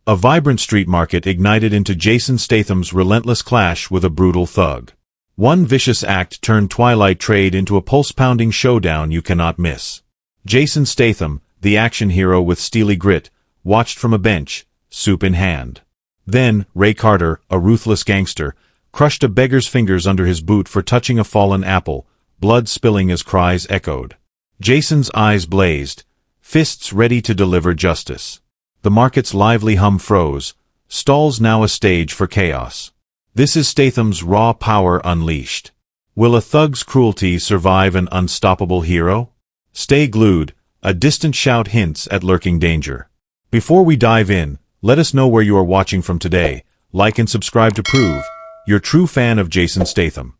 A vibrant street market ignited into Jason Statham's relentless clash with a brutal thug. One vicious act turned twilight trade into a pulse-pounding showdown you cannot miss. Jason Statham, the action hero with steely grit, watched from a bench, soup in hand. Then, Ray Carter, a ruthless gangster, crushed a beggar's fingers under his boot for touching a fallen apple, blood spilling as cries echoed. Jason's eyes blazed, fists ready to deliver justice. The market's lively hum froze, stalls now a stage for chaos. This is Statham's raw power unleashed. Will a thug's cruelty survive an unstoppable hero? Stay glued, a distant shout hints at lurking danger. Before we dive in, let us know where you are watching from today. Like and subscribe to prove you're true fan of Jason Statham.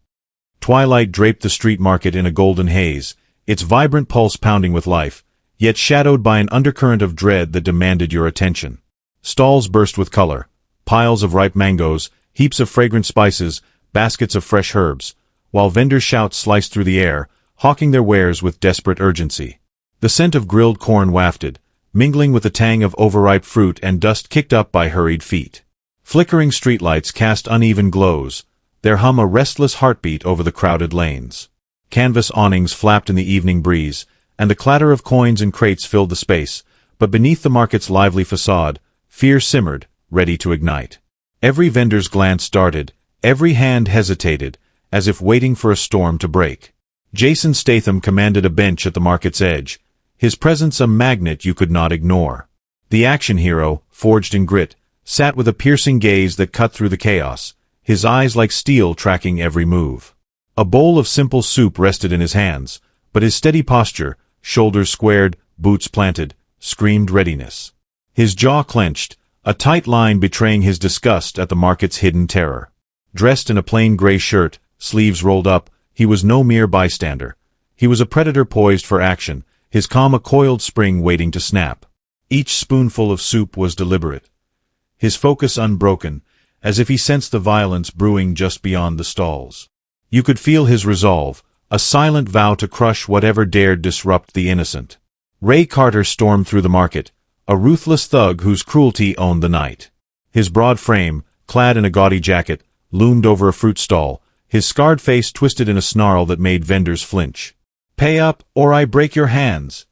Twilight draped the street market in a golden haze, its vibrant pulse pounding with life, yet shadowed by an undercurrent of dread that demanded your attention. Stalls burst with color, piles of ripe mangoes, heaps of fragrant spices, baskets of fresh herbs, while vendors' shouts sliced through the air, hawking their wares with desperate urgency. The scent of grilled corn wafted, mingling with the tang of overripe fruit and dust kicked up by hurried feet. Flickering streetlights cast uneven glows, their hum a restless heartbeat over the crowded lanes. Canvas awnings flapped in the evening breeze, and the clatter of coins and crates filled the space, but beneath the market's lively facade, fear simmered, ready to ignite. Every vendor's glance darted, every hand hesitated, as if waiting for a storm to break. Jason Statham commanded a bench at the market's edge, his presence a magnet you could not ignore. The action hero, forged in grit, sat with a piercing gaze that cut through the chaos, his eyes like steel tracking every move. A bowl of simple soup rested in his hands, but his steady posture, shoulders squared, boots planted, screamed readiness. His jaw clenched, a tight line betraying his disgust at the market's hidden terror. Dressed in a plain gray shirt, sleeves rolled up, he was no mere bystander. He was a predator poised for action, his calm a coiled spring waiting to snap. Each spoonful of soup was deliberate, his focus unbroken, as if he sensed the violence brewing just beyond the stalls. You could feel his resolve, a silent vow to crush whatever dared disrupt the innocent. Ray Carter stormed through the market, a ruthless thug whose cruelty owned the night. His broad frame, clad in a gaudy jacket, loomed over a fruit stall, his scarred face twisted in a snarl that made vendors flinch. "Pay up, or I break your hands,"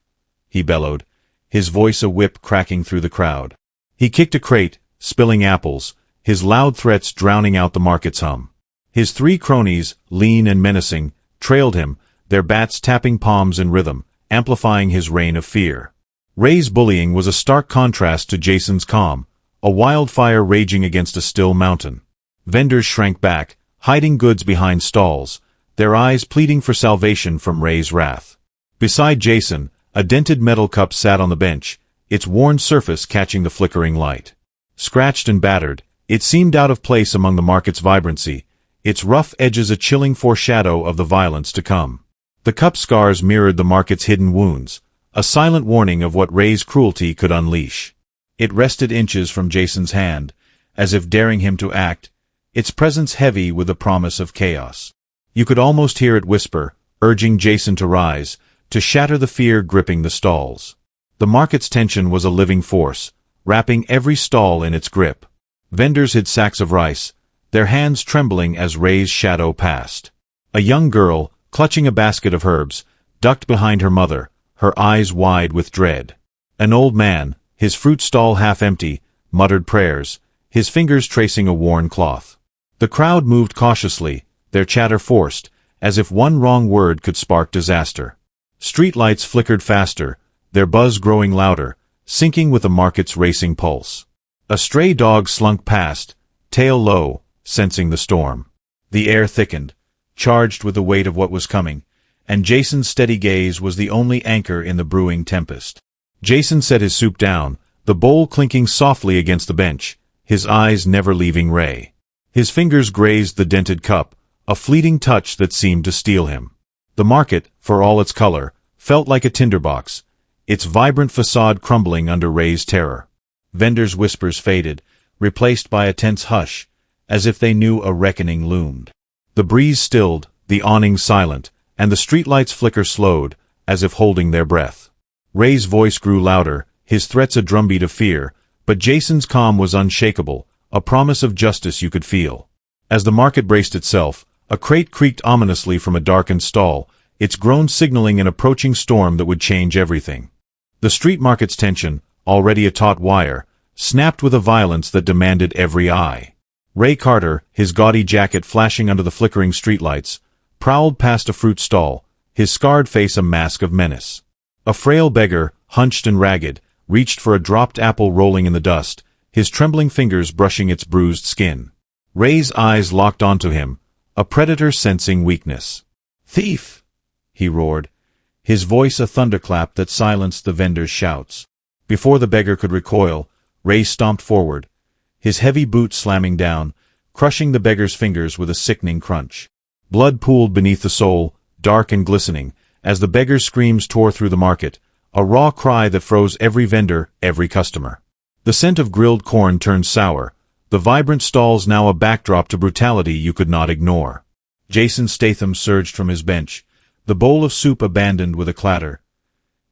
he bellowed, his voice a whip cracking through the crowd. He kicked a crate, spilling apples, his loud threats drowning out the market's hum. His three cronies, lean and menacing, trailed him, their bats tapping palms in rhythm, amplifying his reign of fear. Ray's bullying was a stark contrast to Jason's calm, a wildfire raging against a still mountain. Vendors shrank back, hiding goods behind stalls, their eyes pleading for salvation from Ray's wrath. Beside Jason, a dented metal cup sat on the bench, its worn surface catching the flickering light. Scratched and battered, it seemed out of place among the market's vibrancy, its rough edges a chilling foreshadow of the violence to come. The cup's scars mirrored the market's hidden wounds, a silent warning of what Ray's cruelty could unleash. It rested inches from Jason's hand, as if daring him to act, its presence heavy with the promise of chaos. You could almost hear it whisper, urging Jason to rise, to shatter the fear gripping the stalls. The market's tension was a living force, wrapping every stall in its grip. Vendors hid sacks of rice, their hands trembling as Ray's shadow passed. A young girl, clutching a basket of herbs, ducked behind her mother, her eyes wide with dread. An old man, his fruit stall half empty, muttered prayers, his fingers tracing a worn cloth. The crowd moved cautiously, their chatter forced, as if one wrong word could spark disaster. Streetlights flickered faster, their buzz growing louder, syncing with the market's racing pulse. A stray dog slunk past, tail low, sensing the storm. The air thickened, charged with the weight of what was coming, and Jason's steady gaze was the only anchor in the brewing tempest. Jason set his soup down, the bowl clinking softly against the bench, his eyes never leaving Ray. His fingers grazed the dented cup, a fleeting touch that seemed to steal him. The market, for all its color, felt like a tinderbox, its vibrant facade crumbling under Ray's terror. Vendors' whispers faded, replaced by a tense hush, as if they knew a reckoning loomed. The breeze stilled, the awnings silent, and the streetlights' flicker slowed, as if holding their breath. Ray's voice grew louder, his threats a drumbeat of fear, But Jason's calm was unshakable, a promise of justice you could feel. As the market braced itself, a crate creaked ominously from a darkened stall, its groans signaling an approaching storm that would change everything. The street market's tension, already a taut wire, snapped with a violence that demanded every eye. Ray Carter, his gaudy jacket flashing under the flickering streetlights, prowled past a fruit stall, his scarred face a mask of menace. A frail beggar, hunched and ragged, reached for a dropped apple rolling in the dust, his trembling fingers brushing its bruised skin. Ray's eyes locked onto him, a predator sensing weakness. "Thief!" he roared, his voice a thunderclap that silenced the vendor's shouts. Before the beggar could recoil, Ray stomped forward, his heavy boot slamming down, crushing the beggar's fingers with a sickening crunch. Blood pooled beneath the sole, dark and glistening, as the beggar's screams tore through the market, a raw cry that froze every vendor, every customer. The scent of grilled corn turned sour, the vibrant stalls now a backdrop to brutality you could not ignore. Jason Statham surged from his bench, the bowl of soup abandoned with a clatter,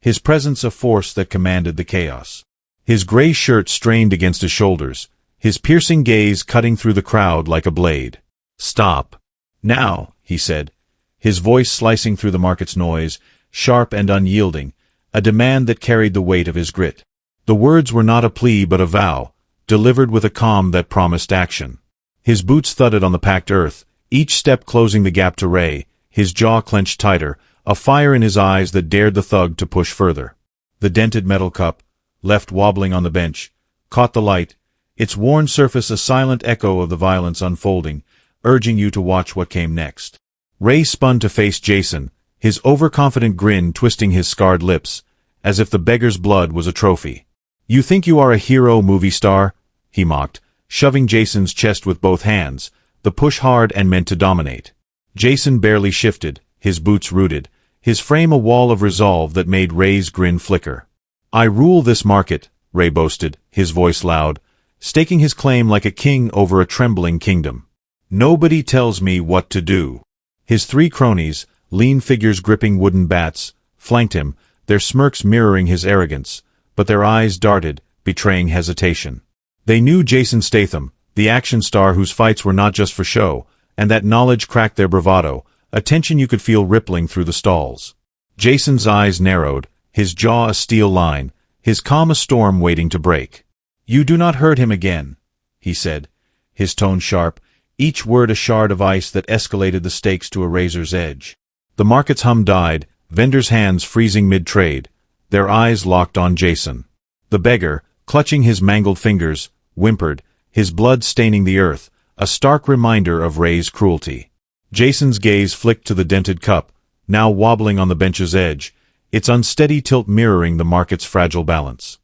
his presence a force that commanded the chaos. His gray shirt strained against his shoulders, his piercing gaze cutting through the crowd like a blade. "Stop. Now," he said, his voice slicing through the market's noise, sharp and unyielding, a demand that carried the weight of his grit. The words were not a plea but a vow, delivered with a calm that promised action. His boots thudded on the packed earth, each step closing the gap to Ray, his jaw clenched tighter, a fire in his eyes that dared the thug to push further. The dented metal cup, left wobbling on the bench, caught the light, its worn surface a silent echo of the violence unfolding, urging you to watch what came next. Ray spun to face Jason, his overconfident grin twisting his scarred lips, as if the beggar's blood was a trophy. "You think you are a hero movie star?" he mocked, shoving Jason's chest with both hands, the push hard and meant to dominate. Jason barely shifted, his boots rooted, his frame a wall of resolve that made Ray's grin flicker. "I rule this market," Ray boasted, his voice loud, staking his claim like a king over a trembling kingdom. "Nobody tells me what to do." His three cronies, lean figures gripping wooden bats, flanked him, their smirks mirroring his arrogance, but their eyes darted, betraying hesitation. They knew Jason Statham, the action star whose fights were not just for show, and that knowledge cracked their bravado, a tension you could feel rippling through the stalls. Jason's eyes narrowed, his jaw a steel line, his calm a storm waiting to break. "You do not hurt him again," he said, his tone sharp, each word a shard of ice that escalated the stakes to a razor's edge. The market's hum died, vendors' hands freezing mid-trade, their eyes locked on Jason. The beggar, clutching his mangled fingers, whimpered, his blood staining the earth, a stark reminder of Ray's cruelty. Jason's gaze flicked to the dented cup, now wobbling on the bench's edge, its unsteady tilt mirroring the market's fragile balance.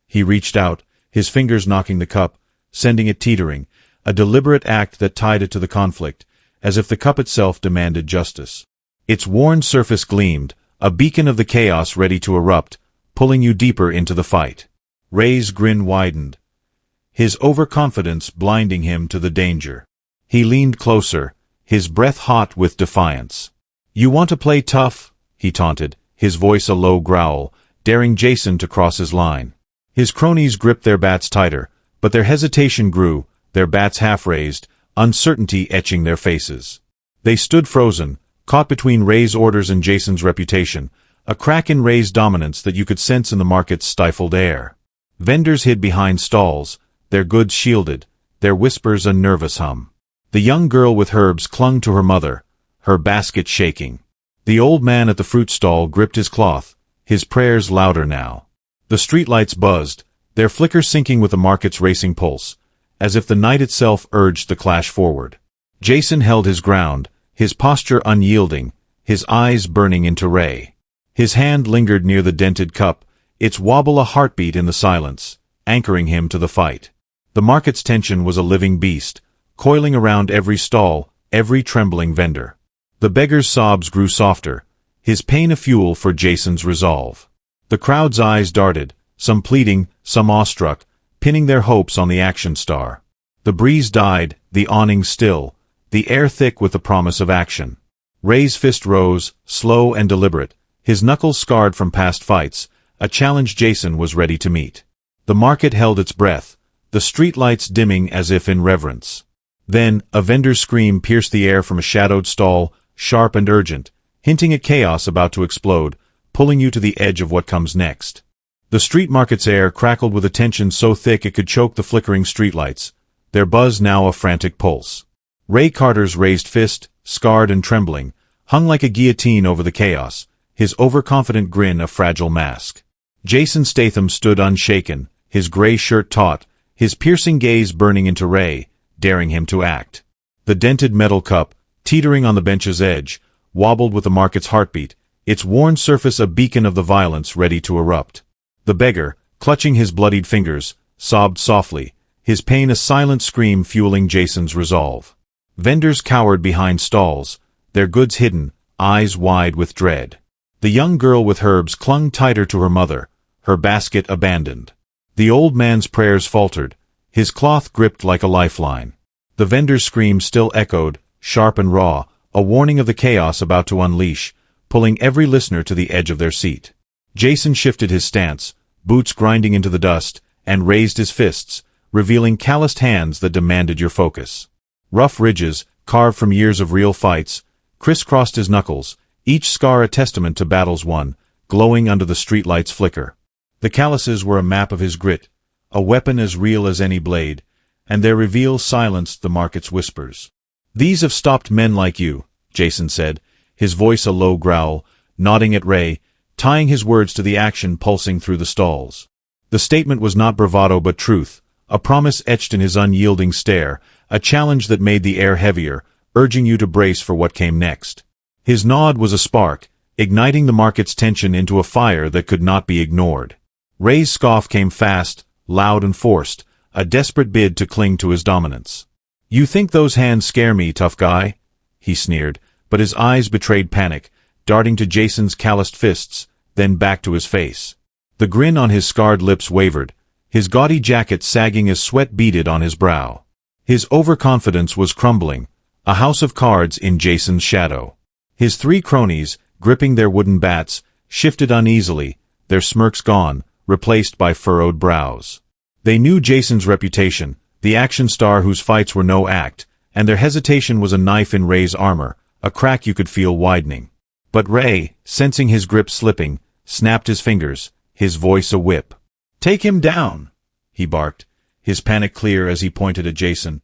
He reached out, his fingers knocking the cup, sending it teetering, a deliberate act that tied it to the conflict, as if the cup itself demanded justice. Its worn surface gleamed, a beacon of the chaos ready to erupt, pulling you deeper into the fight. Ray's grin widened, his overconfidence blinding him to the danger. He leaned closer, his breath hot with defiance. "You want to play tough?" he taunted, his voice a low growl, daring Jason to cross his line. His cronies gripped their bats tighter, but their hesitation grew, their bats half-raised, uncertainty etching their faces. They stood frozen, caught between Ray's orders and Jason's reputation, a crack in Ray's dominance that you could sense in the market's stifled air. Vendors hid behind stalls, their goods shielded, their whispers a nervous hum. The young girl with herbs clung to her mother, her basket shaking. The old man at the fruit stall gripped his cloth, his prayers louder now. The streetlights buzzed, their flicker syncing with the market's racing pulse, as if the night itself urged the clash forward. Jason held his ground, his posture unyielding, his eyes burning into Ray. His hand lingered near the dented cup, its wobble a heartbeat in the silence, anchoring him to the fight. The market's tension was a living beast, coiling around every stall, every trembling vendor. The beggar's sobs grew softer, his pain a fuel for Jason's resolve. The crowd's eyes darted, some pleading, some awestruck, pinning their hopes on the action star. The breeze died, the awning still, the air thick with the promise of action. Ray's fist rose, slow and deliberate, his knuckles scarred from past fights, a challenge Jason was ready to meet. The market held its breath, the streetlights dimming as if in reverence. Then, a vendor's scream pierced the air from a shadowed stall, sharp and urgent, hinting at chaos about to explode, pulling you to the edge of what comes next. The street market's air crackled with a tension so thick it could choke the flickering streetlights, their buzz now a frantic pulse. Ray Carter's raised fist, scarred and trembling, hung like a guillotine over the chaos, his overconfident grin a fragile mask. Jason Statham stood unshaken, his gray shirt taut, his piercing gaze burning into Ray, daring him to act. The dented metal cup, teetering on the bench's edge, wobbled with the market's heartbeat, its worn surface a beacon of the violence ready to erupt. The beggar, clutching his bloodied fingers, sobbed softly, his pain a silent scream fueling Jason's resolve. Vendors cowered behind stalls, their goods hidden, eyes wide with dread. The young girl with herbs clung tighter to her mother, her basket abandoned. The old man's prayers faltered, his cloth gripped like a lifeline. The vendor's scream still echoed, sharp and raw, a warning of the chaos about to unleash, pulling every listener to the edge of their seat. Jason shifted his stance, boots grinding into the dust, and raised his fists, revealing calloused hands that demanded your focus. Rough ridges, carved from years of real fights, crisscrossed his knuckles, each scar a testament to battles won, glowing under the streetlight's flicker. The calluses were a map of his grit, a weapon as real as any blade, and their reveal silenced the market's whispers. "These have stopped men like you," Jason said, his voice a low growl, nodding at Ray, tying his words to the action pulsing through the stalls. The statement was not bravado but truth, a promise etched in his unyielding stare, a challenge that made the air heavier, urging you to brace for what came next. His nod was a spark, igniting the market's tension into a fire that could not be ignored. Ray's scoff came fast, loud and forced, a desperate bid to cling to his dominance. "You think those hands scare me, tough guy?" he sneered, but his eyes betrayed panic, darting to Jason's calloused fists, then back to his face. The grin on his scarred lips wavered, his gaudy jacket sagging as sweat beaded on his brow. His overconfidence was crumbling, a house of cards in Jason's shadow. His three cronies, gripping their wooden bats, shifted uneasily, their smirks gone, replaced by furrowed brows. They knew Jason's reputation, the action star whose fights were no act, and their hesitation was a knife in Ray's armor, a crack you could feel widening. But Ray, sensing his grip slipping, snapped his fingers, his voice a whip. "Take him down," he barked, his panic clear as he pointed at Jason,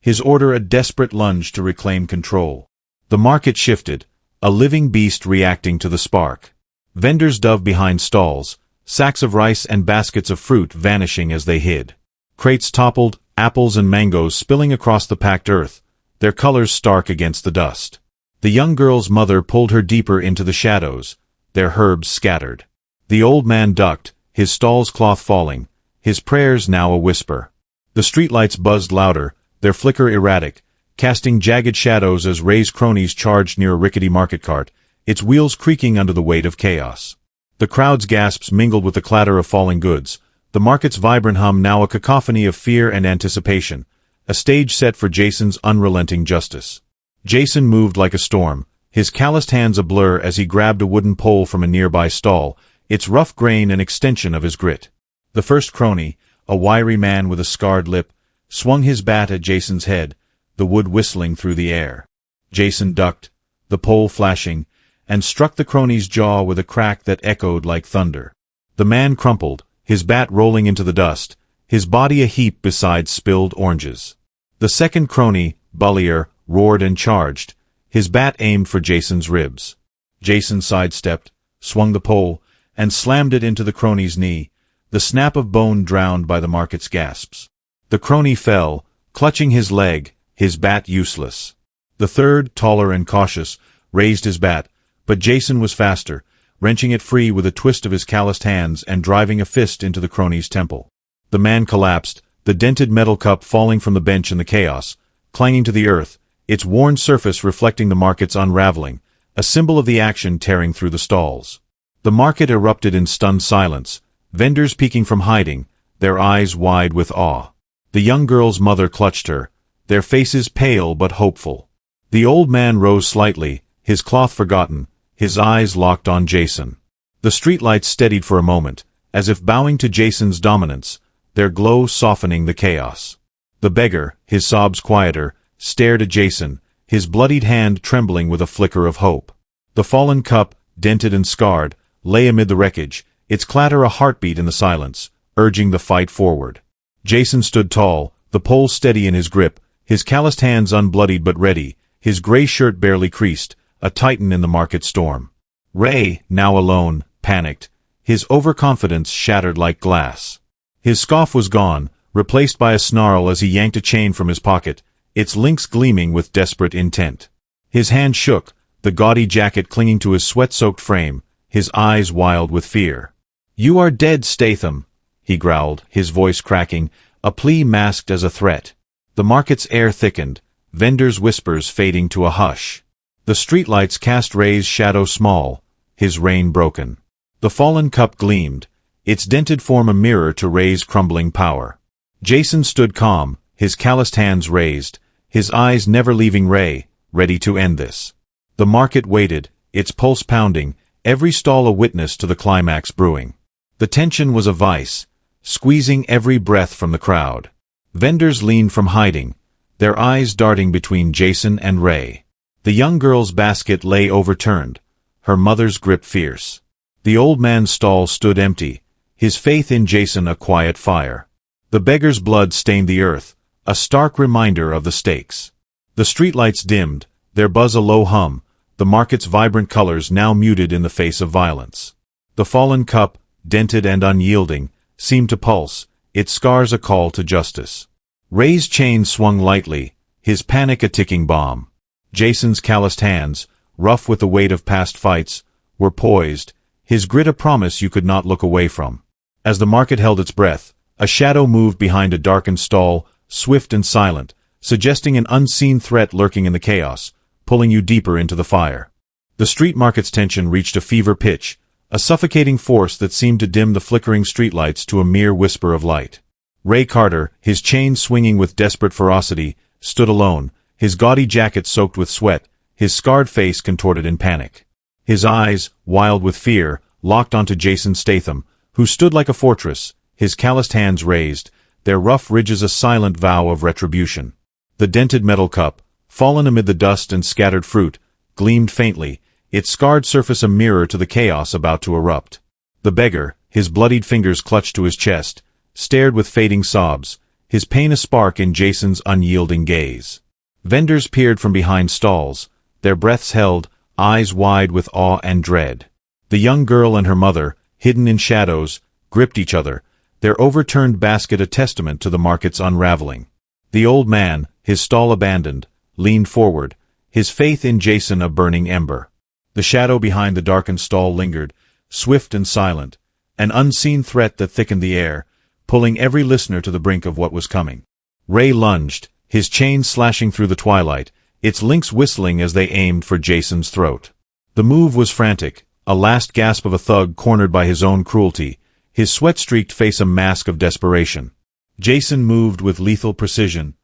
his order a desperate lunge to reclaim control. The market shifted, a living beast reacting to the spark. Vendors dove behind stalls, sacks of rice and baskets of fruit vanishing as they hid. Crates toppled, apples and mangoes spilling across the packed earth, their colors stark against the dust. The young girl's mother pulled her deeper into the shadows, their herbs scattered. The old man ducked, his stall's cloth falling, his prayers now a whisper. The streetlights buzzed louder, their flicker erratic, casting jagged shadows as Ray's cronies charged near a rickety market cart, its wheels creaking under the weight of chaos. The crowd's gasps mingled with the clatter of falling goods, the market's vibrant hum now a cacophony of fear and anticipation, a stage set for Jason's unrelenting justice. Jason moved like a storm, his calloused hands a blur as he grabbed a wooden pole from a nearby stall, its rough grain an extension of his grit. The first crony, a wiry man with a scarred lip, swung his bat at Jason's head, the wood whistling through the air. Jason ducked, the pole flashing, and struck the crony's jaw with a crack that echoed like thunder. The man crumpled, his bat rolling into the dust, his body a heap beside spilled oranges. The second crony, Bullier, roared and charged, his bat aimed for Jason's ribs. Jason sidestepped, swung the pole, and slammed it into the crony's knee, the snap of bone drowned by the market's gasps. The crony fell, clutching his leg, his bat useless. The third, taller and cautious, raised his bat, but Jason was faster, wrenching it free with a twist of his calloused hands and driving a fist into the crony's temple. The man collapsed, the dented metal cup falling from the bench in the chaos, clanging to the earth, its worn surface reflecting the market's unraveling, a symbol of the action tearing through the stalls. The market erupted in stunned silence, vendors peeking from hiding, their eyes wide with awe. The young girl's mother clutched her, their faces pale but hopeful. The old man rose slightly, his cloth forgotten, his eyes locked on Jason. The streetlights steadied for a moment, as if bowing to Jason's dominance, their glow softening the chaos. The beggar, his sobs quieter, stared at Jason, his bloodied hand trembling with a flicker of hope. The fallen cup, dented and scarred, lay amid the wreckage, its clatter a heartbeat in the silence, urging the fight forward. Jason stood tall, the pole steady in his grip, his calloused hands unbloodied but ready, his gray shirt barely creased, a titan in the market storm. Ray, now alone, panicked, his overconfidence shattered like glass. His scoff was gone, replaced by a snarl as he yanked a chain from his pocket, its links gleaming with desperate intent. His hand shook, the gaudy jacket clinging to his sweat-soaked frame, his eyes wild with fear. "You are dead, Statham," he growled, his voice cracking, a plea masked as a threat. The market's air thickened, vendors' whispers fading to a hush. The streetlights cast Ray's shadow small, his rein broken. The fallen cup gleamed, its dented form a mirror to Ray's crumbling power. Jason stood calm, his calloused hands raised, his eyes never leaving Ray, ready to end this. The market waited, its pulse pounding, every stall a witness to the climax brewing. The tension was a vice, squeezing every breath from the crowd. Vendors leaned from hiding, their eyes darting between Jason and Ray. The young girl's basket lay overturned, her mother's grip fierce. The old man's stall stood empty, his faith in Jason a quiet fire. The beggar's blood stained the earth, a stark reminder of the stakes. The streetlights dimmed, their buzz a low hum, the market's vibrant colors now muted in the face of violence. The fallen cup, dented and unyielding, seemed to pulse, its scars a call to justice. Ray's chain swung lightly, his panic a ticking bomb. Jason's calloused hands, rough with the weight of past fights, were poised, his grit a promise you could not look away from. As the market held its breath, a shadow moved behind a darkened stall, swift and silent, suggesting an unseen threat lurking in the chaos, pulling you deeper into the fire. The street market's tension reached a fever pitch, a suffocating force that seemed to dim the flickering streetlights to a mere whisper of light. Ray Carter, his chain swinging with desperate ferocity, stood alone, his gaudy jacket soaked with sweat, his scarred face contorted in panic. His eyes, wild with fear, locked onto Jason Statham, who stood like a fortress, his calloused hands raised, their rough ridges a silent vow of retribution. The dented metal cup, fallen amid the dust and scattered fruit, gleamed faintly, its scarred surface a mirror to the chaos about to erupt. The beggar, his bloodied fingers clutched to his chest, stared with fading sobs, his pain a spark in Jason's unyielding gaze. Vendors peered from behind stalls, their breaths held, eyes wide with awe and dread. The young girl and her mother, hidden in shadows, gripped each other, their overturned basket a testament to the market's unraveling. The old man, his stall abandoned, leaned forward, his faith in Jason a burning ember. The shadow behind the darkened stall lingered, swift and silent, an unseen threat that thickened the air, pulling every listener to the brink of what was coming. Ray lunged, his chain slashing through the twilight, its links whistling as they aimed for Jason's throat. The move was frantic, a last gasp of a thug cornered by his own cruelty, his sweat-streaked face a mask of desperation. Jason moved with lethal precision,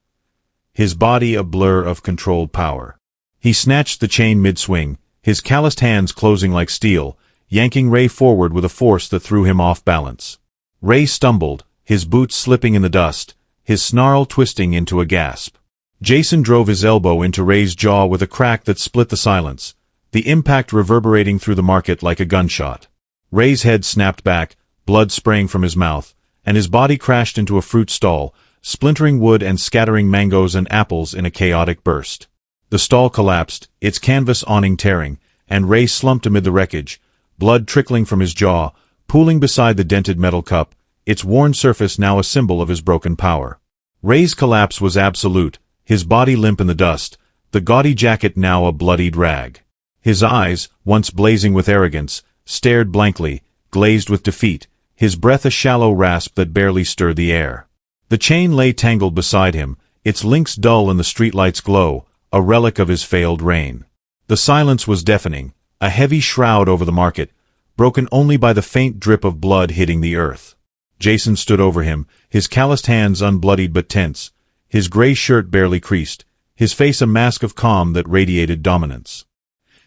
his body a blur of controlled power. He snatched the chain mid-swing, his calloused hands closing like steel, yanking Ray forward with a force that threw him off balance. Ray stumbled, his boots slipping in the dust, his snarl twisting into a gasp. Jason drove his elbow into Ray's jaw with a crack that split the silence, the impact reverberating through the market like a gunshot. Ray's head snapped back, blood spraying from his mouth, and his body crashed into a fruit stall, splintering wood and scattering mangoes and apples in a chaotic burst. The stall collapsed, its canvas awning tearing, and Ray slumped amid the wreckage, blood trickling from his jaw, pooling beside the dented metal cup, its worn surface now a symbol of his broken power. Ray's collapse was absolute, his body limp in the dust, the gaudy jacket now a bloodied rag. His eyes, once blazing with arrogance, stared blankly, glazed with defeat, his breath a shallow rasp that barely stirred the air. The chain lay tangled beside him, its links dull in the streetlight's glow, a relic of his failed reign. The silence was deafening, a heavy shroud over the market, broken only by the faint drip of blood hitting the earth. Jason stood over him, his calloused hands unbloodied but tense, his gray shirt barely creased, his face a mask of calm that radiated dominance.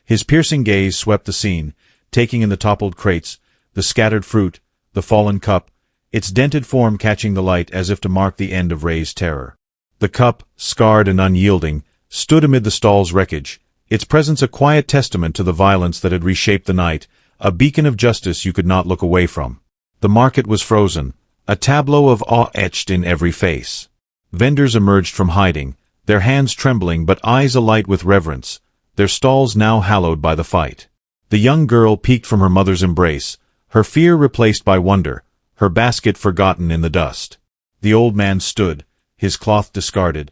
His piercing gaze swept the scene, taking in the toppled crates, the scattered fruit, the fallen cup, its dented form catching the light as if to mark the end of Ray's terror. The cup, scarred and unyielding, stood amid the stall's wreckage, its presence a quiet testament to the violence that had reshaped the night, a beacon of justice you could not look away from. The market was frozen, a tableau of awe etched in every face. Vendors emerged from hiding, their hands trembling but eyes alight with reverence, their stalls now hallowed by the fight. The young girl peeked from her mother's embrace, her fear replaced by wonder, her basket forgotten in the dust. The old man stood, his cloth discarded,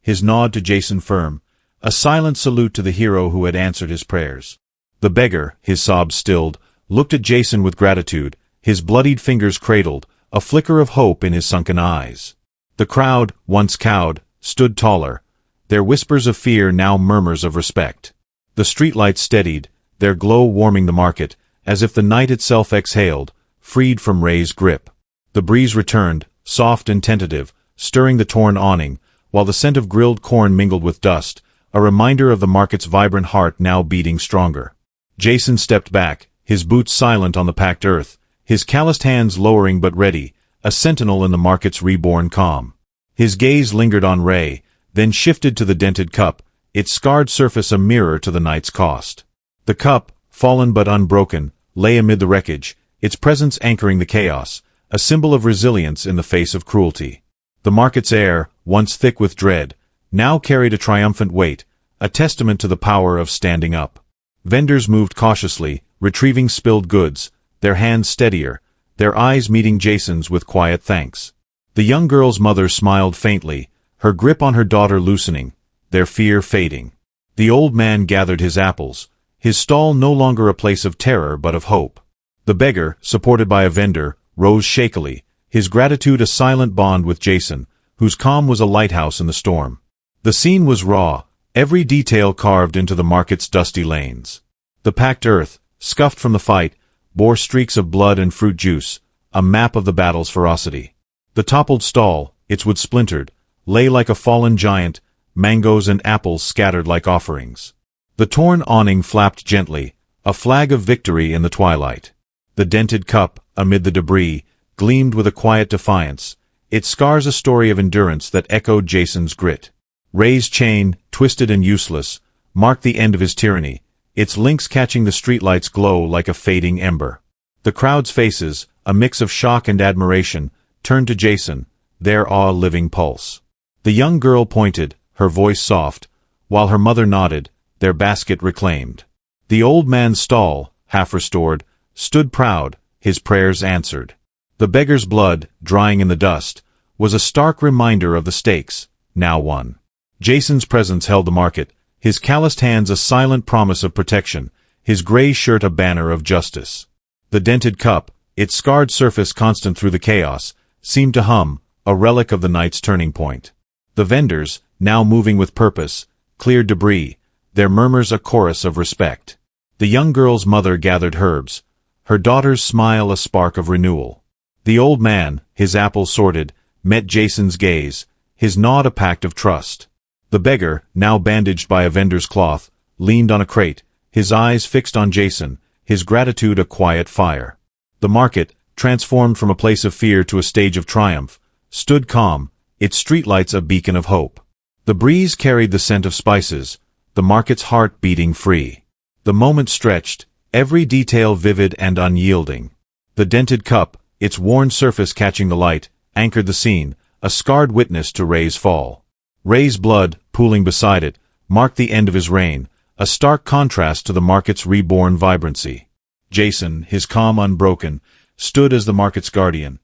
his nod to Jason firm, a silent salute to the hero who had answered his prayers. The beggar, his sobs stilled, looked at Jason with gratitude, his bloodied fingers cradled, a flicker of hope in his sunken eyes. The crowd, once cowed, stood taller, their whispers of fear now murmurs of respect. The streetlights steadied, their glow warming the market, as if the night itself exhaled, freed from Ray's grip. The breeze returned, soft and tentative, stirring the torn awning, while the scent of grilled corn mingled with dust, a reminder of the market's vibrant heart now beating stronger. Jason stepped back, his boots silent on the packed earth, his calloused hands lowering but ready, a sentinel in the market's reborn calm. His gaze lingered on Ray, then shifted to the dented cup, its scarred surface a mirror to the night's cost. The cup, fallen but unbroken, lay amid the wreckage, its presence anchoring the chaos, a symbol of resilience in the face of cruelty. The market's air, once thick with dread, now carried a triumphant weight, a testament to the power of standing up. Vendors moved cautiously, retrieving spilled goods, their hands steadier, their eyes meeting Jason's with quiet thanks. The young girl's mother smiled faintly, her grip on her daughter loosening, their fear fading. The old man gathered his apples, his stall no longer a place of terror but of hope. The beggar, supported by a vendor, rose shakily, his gratitude a silent bond with Jason, whose calm was a lighthouse in the storm. The scene was raw, every detail carved into the market's dusty lanes. The packed earth, scuffed from the fight, bore streaks of blood and fruit juice, a map of the battle's ferocity. The toppled stall, its wood splintered, lay like a fallen giant, mangoes and apples scattered like offerings. The torn awning flapped gently, a flag of victory in the twilight. The dented cup, amid the debris, gleamed with a quiet defiance, its scars a story of endurance that echoed Jason's grit. Ray's chain, twisted and useless, marked the end of his tyranny, its links catching the streetlight's glow like a fading ember. The crowd's faces, a mix of shock and admiration, turned to Jason, their awe living pulse. The young girl pointed, her voice soft, while her mother nodded, their basket reclaimed. The old man's stall, half restored, stood proud, his prayers answered. The beggar's blood, drying in the dust, was a stark reminder of the stakes, now won. Jason's presence held the market, his calloused hands a silent promise of protection, his gray shirt a banner of justice. The dented cup, its scarred surface constant through the chaos, seemed to hum, a relic of the night's turning point. The vendors, now moving with purpose, cleared debris, their murmurs a chorus of respect. The young girl's mother gathered herbs, her daughter's smile a spark of renewal. The old man, his apples sorted, met Jason's gaze, his nod a pact of trust. The beggar, now bandaged by a vendor's cloth, leaned on a crate, his eyes fixed on Jason, his gratitude a quiet fire. The market, transformed from a place of fear to a stage of triumph, stood calm, its streetlights a beacon of hope. The breeze carried the scent of spices, the market's heart beating free. The moment stretched, every detail vivid and unyielding. The dented cup, its worn surface catching the light, anchored the scene, a scarred witness to Ray's fall. Ray's blood, pooling beside it, marked the end of his reign, a stark contrast to the market's reborn vibrancy. Jason, his calm unbroken, stood as the market's guardian,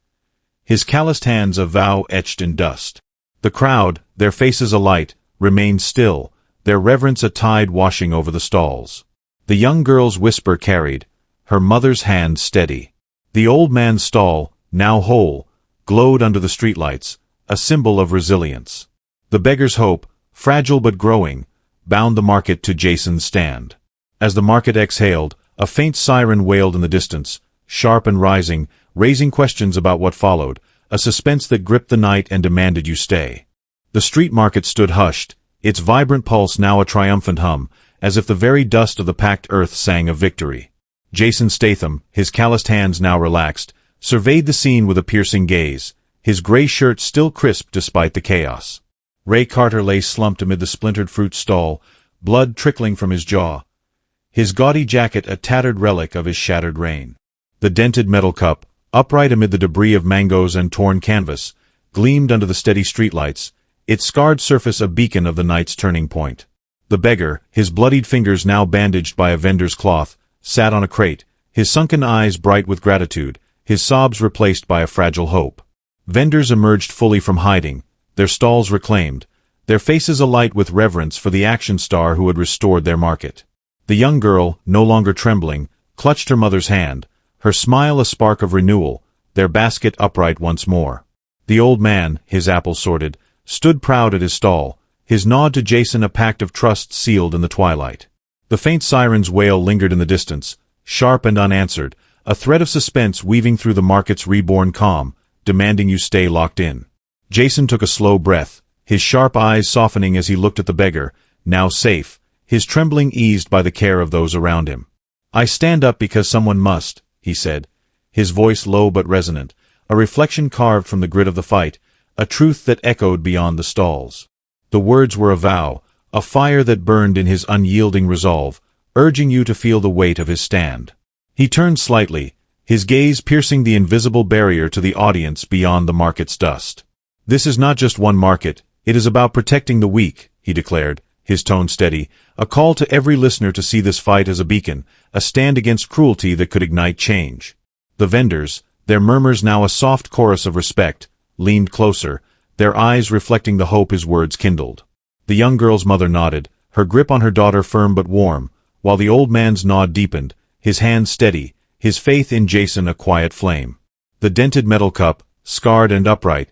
his calloused hands a vow etched in dust. The crowd, their faces alight, remained still, their reverence a tide washing over the stalls. The young girl's whisper carried, her mother's hand steady. The old man's stall, now whole, glowed under the streetlights, a symbol of resilience. The beggar's hope, fragile but growing, bound the market to Jason's stand. As the market exhaled, a faint siren wailed in the distance, sharp and rising, raising questions about what followed, a suspense that gripped the night and demanded you stay. The street market stood hushed, its vibrant pulse now a triumphant hum, as if the very dust of the packed earth sang of victory. Jason Statham, his calloused hands now relaxed, surveyed the scene with a piercing gaze, his gray shirt still crisp despite the chaos. Ray Carter lay slumped amid the splintered fruit stall, blood trickling from his jaw, his gaudy jacket a tattered relic of his shattered reign. The dented metal cup, upright amid the debris of mangoes and torn canvas, gleamed under the steady streetlights, its scarred surface a beacon of the night's turning point. The beggar, his bloodied fingers now bandaged by a vendor's cloth, sat on a crate, his sunken eyes bright with gratitude, his sobs replaced by a fragile hope. Vendors emerged fully from hiding, their stalls reclaimed, their faces alight with reverence for the action star who had restored their market. The young girl, no longer trembling, clutched her mother's hand, her smile a spark of renewal, their basket upright once more. The old man, his apples sorted, stood proud at his stall, his nod to Jason a pact of trust sealed in the twilight. The faint siren's wail lingered in the distance, sharp and unanswered, a thread of suspense weaving through the market's reborn calm, demanding you stay locked in. Jason took a slow breath, his sharp eyes softening as he looked at the beggar, now safe, his trembling eased by the care of those around him. "I stand up because someone must," he said, his voice low but resonant, a reflection carved from the grit of the fight, a truth that echoed beyond the stalls. The words were a vow, a fire that burned in his unyielding resolve, urging you to feel the weight of his stand. He turned slightly, his gaze piercing the invisible barrier to the audience beyond the market's dust. "This is not just one market, it is about protecting the weak," he declared, his tone steady, a call to every listener to see this fight as a beacon, a stand against cruelty that could ignite change. The vendors, their murmurs now a soft chorus of respect, leaned closer, their eyes reflecting the hope his words kindled. The young girl's mother nodded, her grip on her daughter firm but warm, while the old man's nod deepened, his hands steady, his faith in Jason a quiet flame. The dented metal cup, scarred and upright,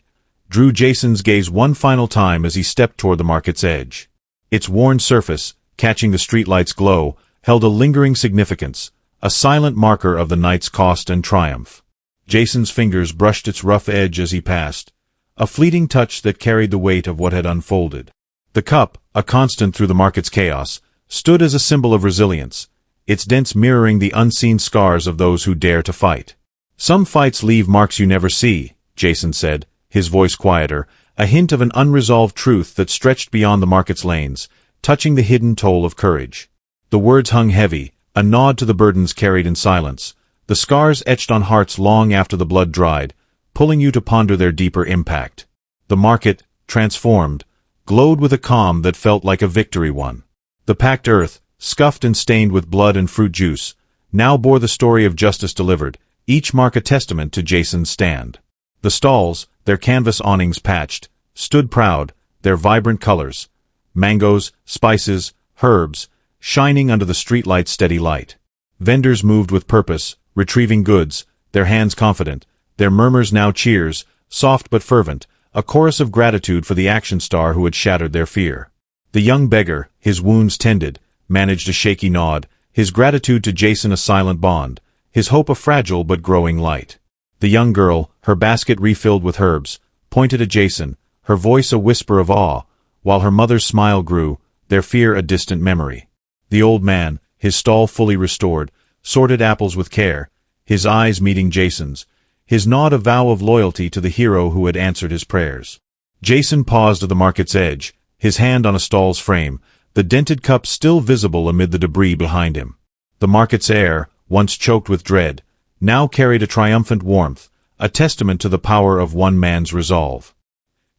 drew Jason's gaze one final time as he stepped toward the market's edge. Its worn surface, catching the streetlight's glow, held a lingering significance, a silent marker of the night's cost and triumph. Jason's fingers brushed its rough edge as he passed, a fleeting touch that carried the weight of what had unfolded. The cup, a constant through the market's chaos, stood as a symbol of resilience, its dents mirroring the unseen scars of those who dare to fight. "Some fights leave marks you never see," Jason said, his voice quieter, a hint of an unresolved truth that stretched beyond the market's lanes, touching the hidden toll of courage. The words hung heavy, a nod to the burdens carried in silence, the scars etched on hearts long after the blood dried, pulling you to ponder their deeper impact. The market, transformed, glowed with a calm that felt like a victory won. The packed earth, scuffed and stained with blood and fruit juice, now bore the story of justice delivered, each mark a testament to Jason's stand. The stalls, their canvas awnings patched, stood proud, their vibrant colors, mangoes, spices, herbs, shining under the streetlight's steady light. Vendors moved with purpose, retrieving goods, their hands confident, their murmurs now cheers, soft but fervent, a chorus of gratitude for the action star who had shattered their fear. The young beggar, his wounds tended, managed a shaky nod, his gratitude to Jason a silent bond, his hope a fragile but growing light. The young girl, her basket refilled with herbs, pointed at Jason, her voice a whisper of awe, while her mother's smile grew, their fear a distant memory. The old man, his stall fully restored, sorted apples with care, his eyes meeting Jason's, his nod a vow of loyalty to the hero who had answered his prayers. Jason paused at the market's edge, his hand on a stall's frame, the dented cup still visible amid the debris behind him. The market's air, once choked with dread, now carried a triumphant warmth, a testament to the power of one man's resolve.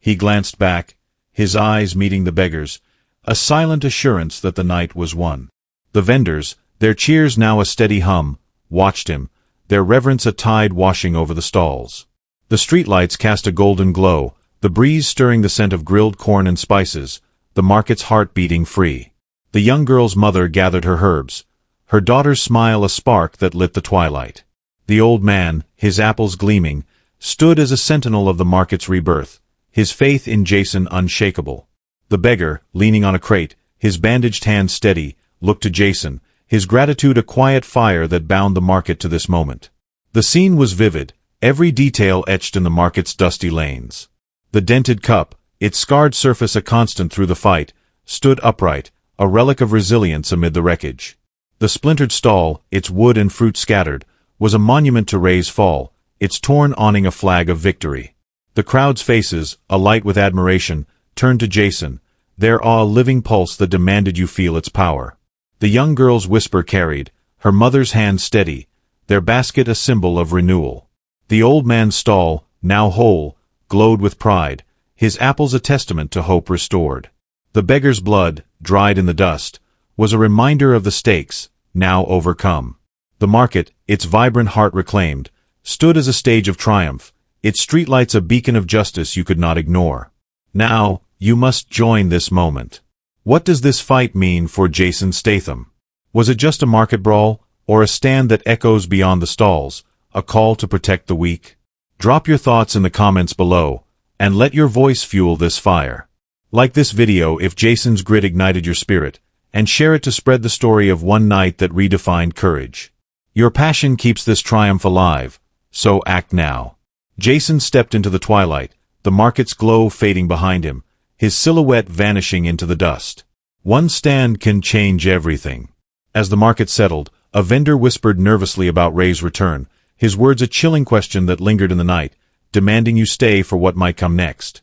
He glanced back, his eyes meeting the beggar's, a silent assurance that the night was won. The vendors, their cheers now a steady hum, watched him, their reverence a tide washing over the stalls. The streetlights cast a golden glow, the breeze stirring the scent of grilled corn and spices, the market's heart beating free. The young girl's mother gathered her herbs, her daughter's smile a spark that lit the twilight. The old man, his apples gleaming, stood as a sentinel of the market's rebirth, his faith in Jason unshakable. The beggar, leaning on a crate, his bandaged hands steady, looked to Jason, his gratitude a quiet fire that bound the market to this moment. The scene was vivid, every detail etched in the market's dusty lanes. The dented cup, its scarred surface a constant through the fight, stood upright, a relic of resilience amid the wreckage. The splintered stall, its wood and fruit scattered, was a monument to Ray's fall, its torn awning a flag of victory. The crowd's faces, alight with admiration, turned to Jason, their awe a living pulse that demanded you feel its power. The young girl's whisper carried, her mother's hand steady, their basket a symbol of renewal. The old man's stall, now whole, glowed with pride, his apples a testament to hope restored. The beggar's blood, dried in the dust, was a reminder of the stakes, now overcome. The market, its vibrant heart reclaimed, stood as a stage of triumph, its streetlights a beacon of justice you could not ignore. Now, you must join this moment. What does this fight mean for Jason Statham? Was it just a market brawl, or a stand that echoes beyond the stalls, a call to protect the weak? Drop your thoughts in the comments below, and let your voice fuel this fire. Like this video if Jason's grit ignited your spirit, and share it to spread the story of one night that redefined courage. Your passion keeps this triumph alive, so act now. Jason stepped into the twilight, the market's glow fading behind him, his silhouette vanishing into the dust. One stand can change everything. As the market settled, a vendor whispered nervously about Ray's return, his words a chilling question that lingered in the night, demanding you stay for what might come next.